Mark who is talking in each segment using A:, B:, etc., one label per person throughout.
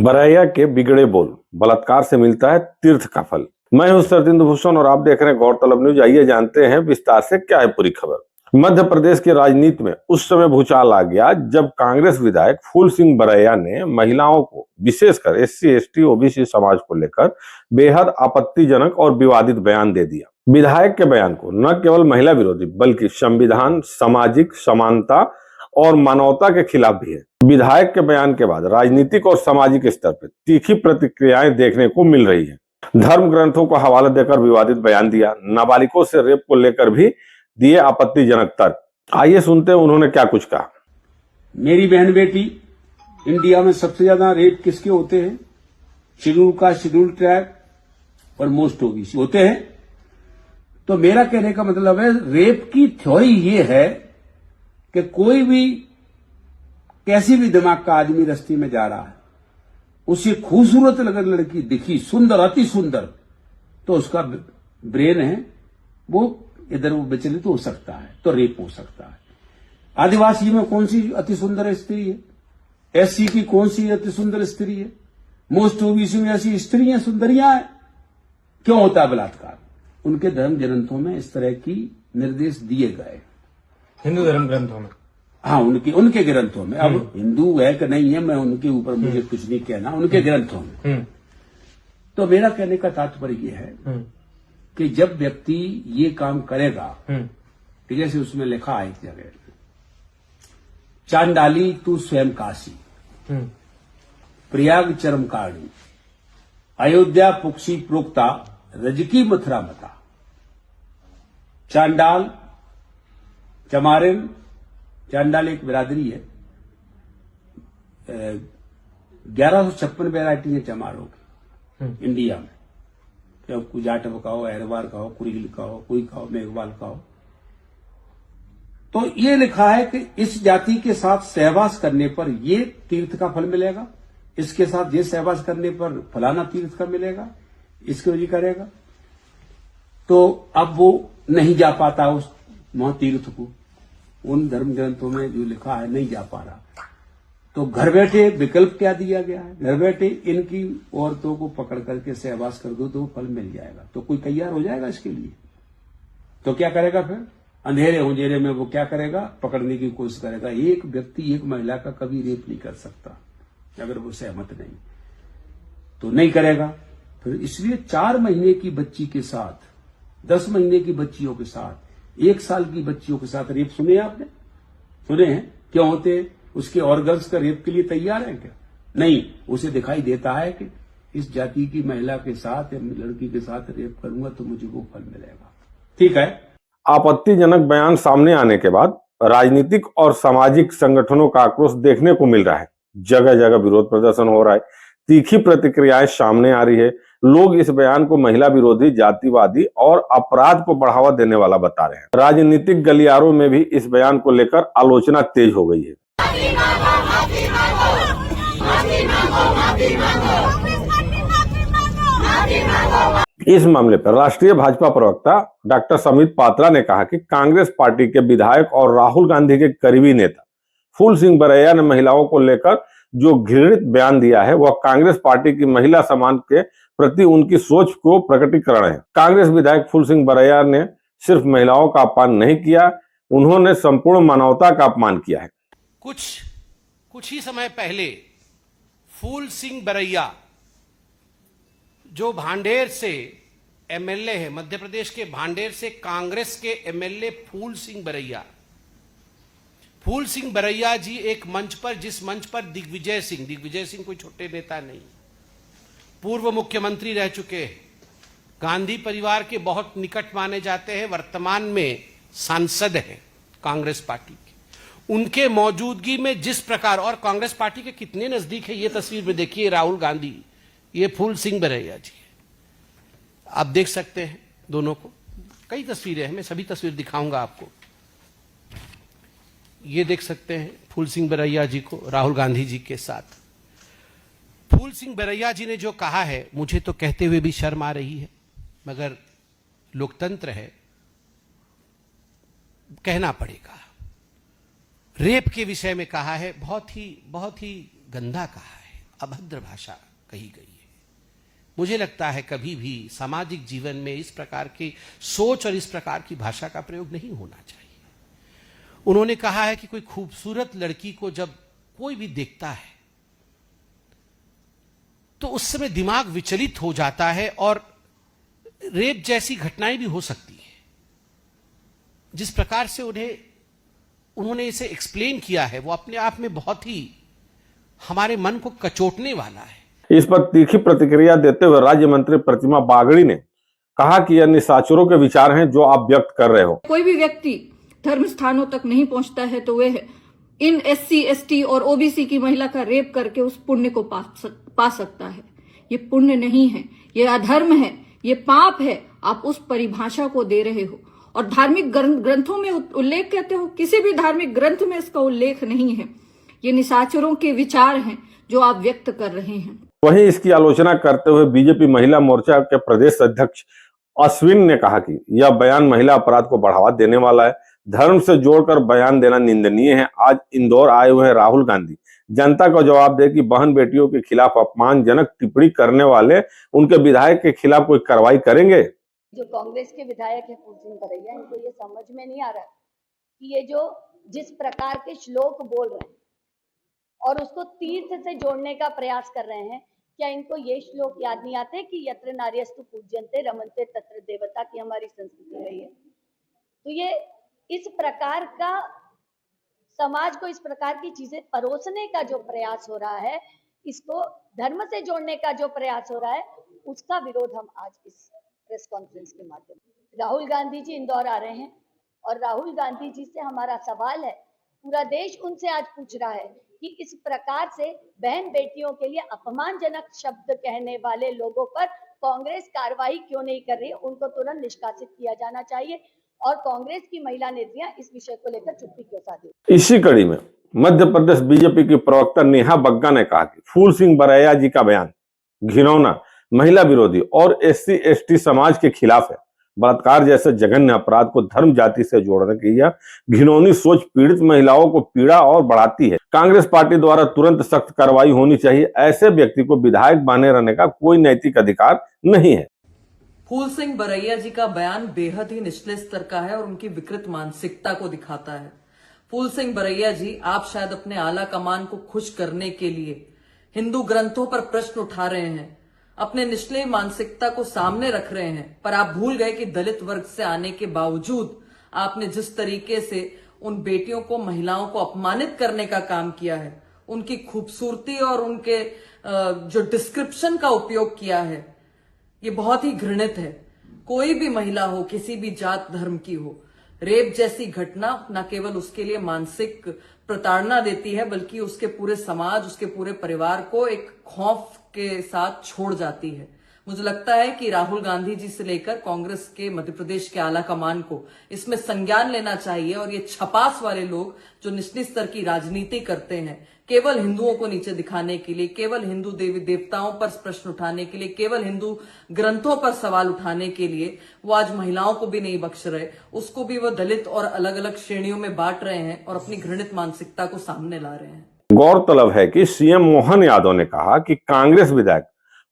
A: बरैया के बिगड़े बोल, बलात्कार से मिलता है तीर्थ का फल। मैं हूं सरदिंदु भूषण और आप देख रहे हैं गौरतलब न्यूज। आइए जानते हैं विस्तार से क्या है पूरी खबर। मध्य प्रदेश की राजनीति में उस समय भूचाल आ गया जब कांग्रेस विधायक फूल सिंह बरैया ने महिलाओं को, विशेषकर एससी एसटी ओबीसी समाज को लेकर बेहद आपत्तिजनक और विवादित बयान दे दिया। विधायक के बयान को न केवल महिला विरोधी बल्कि संविधान, सामाजिक समानता और मानवता के खिलाफ भी है। विधायक के बयान के बाद राजनीतिक और सामाजिक स्तर पर तीखी प्रतिक्रियाएं देखने को मिल रही है। धर्म ग्रंथों को हवाला देकर विवादित बयान दिया, नाबालिगों से रेप को लेकर भी दिए आपत्तिजनक तर्क। आइए सुनते हैं उन्होंने क्या कुछ कहा।
B: मेरी बहन बेटी, इंडिया में सबसे ज्यादा रेप किसके होते हैं? शेड्यूल कास्ट, शेड्यूल ट्राइब और मोस्ट ओबीसी होते हैं। तो मेरा कहने का मतलब है, रेप की थ्योरी ये है कि कोई भी कैसी भी दिमाग का आदमी रास्ते में जा रहा है, उसे खूबसूरत अगर लड़की दिखी, सुंदर, अति सुंदर, तो उसका ब्रेन है वो इधर वो विचलित हो सकता है, तो रेप हो सकता है। आदिवासी में कौन सी अति सुंदर स्त्री है? एससी की कौन सी अति सुंदर स्त्री है? मोस्ट ओबीसी में ऐसी स्त्रियां सुंदरियां हैं। क्यों होता है बलात्कार? उनके धर्म ग्रंथों में इस तरह की निर्देश दिए गए,
C: हिंदू धर्म ग्रंथों में।
B: हाँ, उनके ग्रंथों में। अब हिंदू है कि नहीं है, मैं उनके ऊपर मुझे कुछ नहीं कहना, उनके ग्रंथों में। तो मेरा कहने का तात्पर्य यह है कि जब व्यक्ति ये काम करेगा, कि जैसे उसमें लिखा है एक जगह, चांडाली तू स्वयं काशी, प्रयाग चरम कारणी, अयोध्या पुक्षी प्रोक्ता, रजकी मथुरा मता। चांडाल, चमारिन, चांडाल एक बिरादरी है। 1156 वैरायटी है चमारों की इंडिया में। चाहे कोई जाटव का हो, अहरवार का हो, कुरील का हो, कोई का हो, मेघवाल का हो। तो ये लिखा है कि इस जाति के साथ सहवास करने पर ये तीर्थ का फल मिलेगा, इसके साथ ये सहवास करने पर फलाना तीर्थ का मिलेगा, इसको ये करेगा। तो अब वो नहीं जा पाता उस वहां तीर्थ को, उन धर्म ग्रंथों में जो लिखा है नहीं जा पा रहा। तो घर बैठे विकल्प क्या दिया गया है? घर बैठे इनकी औरतों को पकड़ करके सहवास कर दो तो फल मिल जाएगा। तो कोई तैयार हो जाएगा इसके लिए? तो क्या करेगा फिर? अंधेरे उंधेरे में वो क्या करेगा? पकड़ने की कोशिश करेगा। एक व्यक्ति एक महिला का कभी रेप नहीं कर सकता अगर वो सहमत नहीं, तो नहीं करेगा। फिर इसलिए 4 महीने की बच्ची के साथ, 10 महीने की बच्चियों के साथ, 1 साल की बच्चियों के साथ रेप सुने आपने? सुने हैं? क्यों होते हैं? उसके ऑर्गन्स का रेप के लिए तैयार है क्या? नहीं, उसे दिखाई देता है कि इस जाति की महिला के साथ या लड़की के साथ रेप करूंगा तो मुझे वो फल मिलेगा। ठीक है।
A: आपत्तिजनक बयान सामने आने के बाद राजनीतिक और सामाजिक संगठनों का आक्रोश देखने को मिल रहा है। जगह जगह विरोध प्रदर्शन हो रहा है, तीखी प्रतिक्रियाएं सामने आ रही है। लोग इस बयान को महिला विरोधी, जातिवादी और अपराध को बढ़ावा देने वाला बता रहे हैं। राजनीतिक गलियारों में भी इस बयान को लेकर आलोचना तेज हो गई है। इस मामले पर राष्ट्रीय भाजपा प्रवक्ता डॉक्टर समित पात्रा ने कहा कि कांग्रेस पार्टी के विधायक और राहुल गांधी के करीबी नेता फूल सिंह बरैया ने महिलाओं को लेकर जो घृणित बयान दिया है वह कांग्रेस पार्टी की महिला सम्मान के प्रति उनकी सोच को प्रकटीकरण है। कांग्रेस विधायक फूल सिंह बरैया ने सिर्फ महिलाओं का अपमान नहीं किया, उन्होंने संपूर्ण मानवता का अपमान किया है।
D: कुछ ही समय पहले फूल सिंह बरैया, जो भांडेर से एमएलए है, मध्य प्रदेश के भांडेर से कांग्रेस के एमएलए फूल सिंह बरैया जी एक मंच पर, जिस मंच पर दिग्विजय सिंह कोई छोटे नेता नहीं, पूर्व मुख्यमंत्री रह चुके हैं, गांधी परिवार के बहुत निकट माने जाते हैं, वर्तमान में सांसद हैं कांग्रेस पार्टी के, उनके मौजूदगी में जिस प्रकार, और कांग्रेस पार्टी के कितने नजदीक है ये तस्वीर में देखिए, राहुल गांधी, ये फूल सिंह बरैया जी, आप देख सकते हैं दोनों को। कई तस्वीरें हैं, मैं सभी तस्वीर दिखाऊंगा आपको। ये देख सकते हैं फूल सिंह बरैया जी को राहुल गांधी जी के साथ। फूल सिंह बरैया जी ने जो कहा है, मुझे तो कहते हुए भी शर्म आ रही है, मगर लोकतंत्र है, कहना पड़ेगा। रेप के विषय में कहा है, बहुत ही गंदा कहा है, अभद्र भाषा कही गई है। मुझे लगता है कभी भी सामाजिक जीवन में इस प्रकार की सोच और इस प्रकार की भाषा का प्रयोग नहीं होना चाहिए। उन्होंने कहा है कि कोई खूबसूरत लड़की को जब कोई भी देखता है तो उस समय दिमाग विचलित हो जाता है और रेप जैसी घटनाएं भी हो सकती है। जिस प्रकार से उन्होंने इसे एक्सप्लेन किया है वो अपने आप में बहुत ही हमारे मन को कचोटने वाला है।
A: इस पर तीखी प्रतिक्रिया देते हुए राज्य मंत्री प्रतिमा बागड़ी ने कहा कि यह निशाचरों के विचार हैं जो आप व्यक्त कर रहे हो।
E: कोई भी व्यक्ति धर्म स्थानों तक नहीं पहुंचता है तो वह इन SC, ST और OBC की महिला का रेप करके उस पुण्य को पा सकता है। ये पुण्य नहीं है, ये अधर्म है, ये पाप है। आप उस परिभाषा को दे रहे हो और धार्मिक ग्रंथों में उल्लेख कहते हो, किसी भी धार्मिक ग्रंथ में इसका उल्लेख नहीं है। ये निशाचरों के विचार हैं जो आप व्यक्त कर रहे हैं।
A: वहीं इसकी आलोचना करते हुए बीजेपी महिला मोर्चा के प्रदेश अध्यक्ष अश्विन ने कहा कि यह बयान महिला अपराध को बढ़ावा देने वाला है। धर्म से जोड़कर बयान देना निंदनीय है। आज इंदौर आए हुए राहुल गांधी जनता को जवाब दे कि बहन बेटियों के खिलाफ अपमानजनक टिप्पणी करने वाले उनके विधायक के खिलाफ कोई कार्रवाई करेंगे।
F: जो कांग्रेस के विधायक है फूल सिंह बरैया, इनको ये समझ में नहीं आ रहा कि ये जो जिस प्रकार के श्लोक बोल रहे हैं और उसको तीर्थ से जोड़ने का प्रयास कर रहे हैं, क्या इनको ये श्लोक याद नहीं आते कि यत्र नार्यस्तु पूज्यन्ते रमन्ते तत्र देवता की हमारी संस्कृति रही है। तो ये इस प्रकार का समाज को इस प्रकार की चीजें परोसने का जो प्रयास हो रहा है, इसको धर्म से जोड़ने का जो प्रयास हो रहा है, उसका विरोध हम आज इस प्रेस कॉन्फ्रेंस के माध्यम से। राहुल गांधी जी इंदौर आ रहे हैं और राहुल गांधी जी से हमारा सवाल है, पूरा देश उनसे आज पूछ रहा है कि इस प्रकार से बहन बेटियों के लिए अपमानजनक शब्द कहने वाले लोगों पर कांग्रेस कार्रवाई क्यों नहीं कर रही है। उनको तुरंत निष्कासित किया जाना चाहिए और कांग्रेस की महिला नेत्रियां इस विषय को लेकर चुप्पी क्यों साधी।
A: इसी कड़ी में मध्य प्रदेश बीजेपी की प्रवक्ता नेहा बग्गा ने कहा कि फूल सिंह बरैया जी का बयान घिनौना, महिला विरोधी और SC, ST समाज के खिलाफ है। बलात्कार जैसे जघन्य अपराध को धर्म जाति से जोड़ने की यह घिनौनी सोच पीड़ित महिलाओं को पीड़ा और बढ़ाती है। कांग्रेस पार्टी द्वारा तुरंत सख्त कार्रवाई होनी चाहिए। ऐसे व्यक्ति को विधायक बने रहने का कोई नैतिक अधिकार नहीं है।
G: फूल सिंह बरैया जी का बयान बेहद ही निचले स्तर का है और उनकी विकृत मानसिकता को दिखाता है। फूल सिंह बरैया जी, आप शायद अपने आला कमान को खुश करने के लिए हिंदू ग्रंथों पर प्रश्न उठा रहे हैं, अपने निचले मानसिकता को सामने रख रहे हैं, पर आप भूल गए कि दलित वर्ग से आने के बावजूद आपने जिस तरीके से उन बेटियों को, महिलाओं को अपमानित करने का काम किया है, उनकी खूबसूरती और उनके जो डिस्क्रिप्शन का उपयोग किया है, ये बहुत ही घृणित है। कोई भी महिला हो, किसी भी जात धर्म की हो, रेप जैसी घटना न केवल उसके लिए मानसिक प्रताड़ना देती है, बल्कि उसके पूरे समाज, उसके पूरे परिवार को एक खौफ के साथ छोड़ जाती है। मुझे लगता है कि राहुल गांधी जी से लेकर कांग्रेस के मध्य प्रदेश के आला कमान को इसमें संज्ञान लेना चाहिए और ये छपास वाले लोग जो निचली स्तर की राजनीति करते हैं, केवल हिंदुओं को नीचे दिखाने के लिए, केवल हिंदू देवी देवताओं पर प्रश्न उठाने के लिए, केवल हिंदू ग्रंथों पर सवाल उठाने के लिए वो आज महिलाओं को भी नहीं बख्श रहे, उसको भी वो दलित और अलग अलग श्रेणियों में बांट रहे हैं और अपनी घृणित मानसिकता को सामने ला रहे हैं।
A: गौरतलब है कि CM मोहन यादव ने कहा कि कांग्रेस विधायक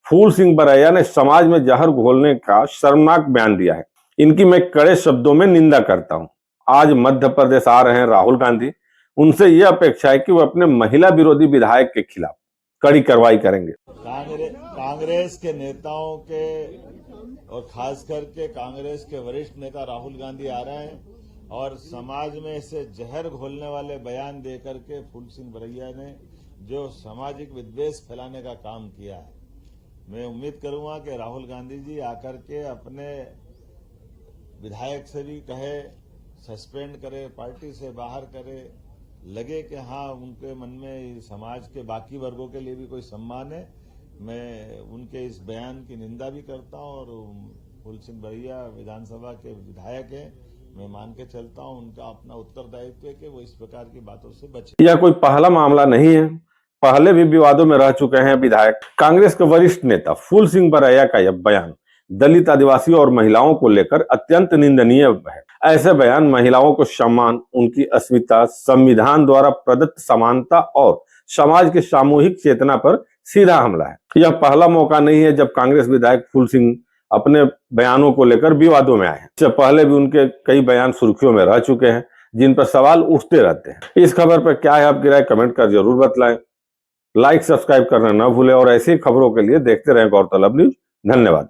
A: फूल सिंह बरैया ने समाज में जहर घोलने का शर्मनाक बयान दिया है। इनकी मैं कड़े शब्दों में निंदा करता हूं। आज मध्य प्रदेश आ रहे हैं राहुल गांधी, उनसे यह अपेक्षा है कि वो अपने महिला विरोधी विधायक के खिलाफ कड़ी कार्रवाई करेंगे।
H: कांग्रेस के नेताओं के और खास करके कांग्रेस के वरिष्ठ नेता राहुल गांधी आ रहे हैं और समाज में इसे जहर घोलने वाले बयान देकर के फूल सिंह बरैया ने जो सामाजिक विद्वेष फैलाने का काम किया है, मैं उम्मीद करूंगा कि राहुल गांधी जी आकर के अपने विधायक से भी कहे, सस्पेंड करे, पार्टी से बाहर करे, लगे कि हाँ उनके मन में समाज के बाकी वर्गों के लिए भी कोई सम्मान है। मैं उनके इस बयान की निंदा भी करता हूं और फूल सिंह बरैया विधानसभा के विधायक हैं, मैं मान के चलता हूं उनका अपना उत्तरदायित्व है कि वो इस प्रकार की बातों से बचे।
A: यह कोई पहला मामला नहीं है, पहले भी विवादों में रह चुके हैं विधायक। कांग्रेस के वरिष्ठ नेता फूल सिंह बरैया का यह बयान दलित, आदिवासी और महिलाओं को लेकर अत्यंत निंदनीय है। ऐसे बयान महिलाओं को सम्मान, उनकी अस्मिता, संविधान द्वारा प्रदत्त समानता और समाज की सामूहिक चेतना पर सीधा हमला है। यह पहला मौका नहीं है जब कांग्रेस विधायक फूल सिंह अपने बयानों को लेकर विवादों में आए हैं। इससे पहले भी उनके कई बयान सुर्खियों में रह चुके हैं, जिन पर सवाल उठते रहते हैं। इस खबर पर क्या है आपकी राय, कमेंट कर जरूर बतलाएं। लाइक सब्सक्राइब करना न भूलें और ऐसी खबरों के लिए देखते रहें गौरतलब न्यूज। धन्यवाद।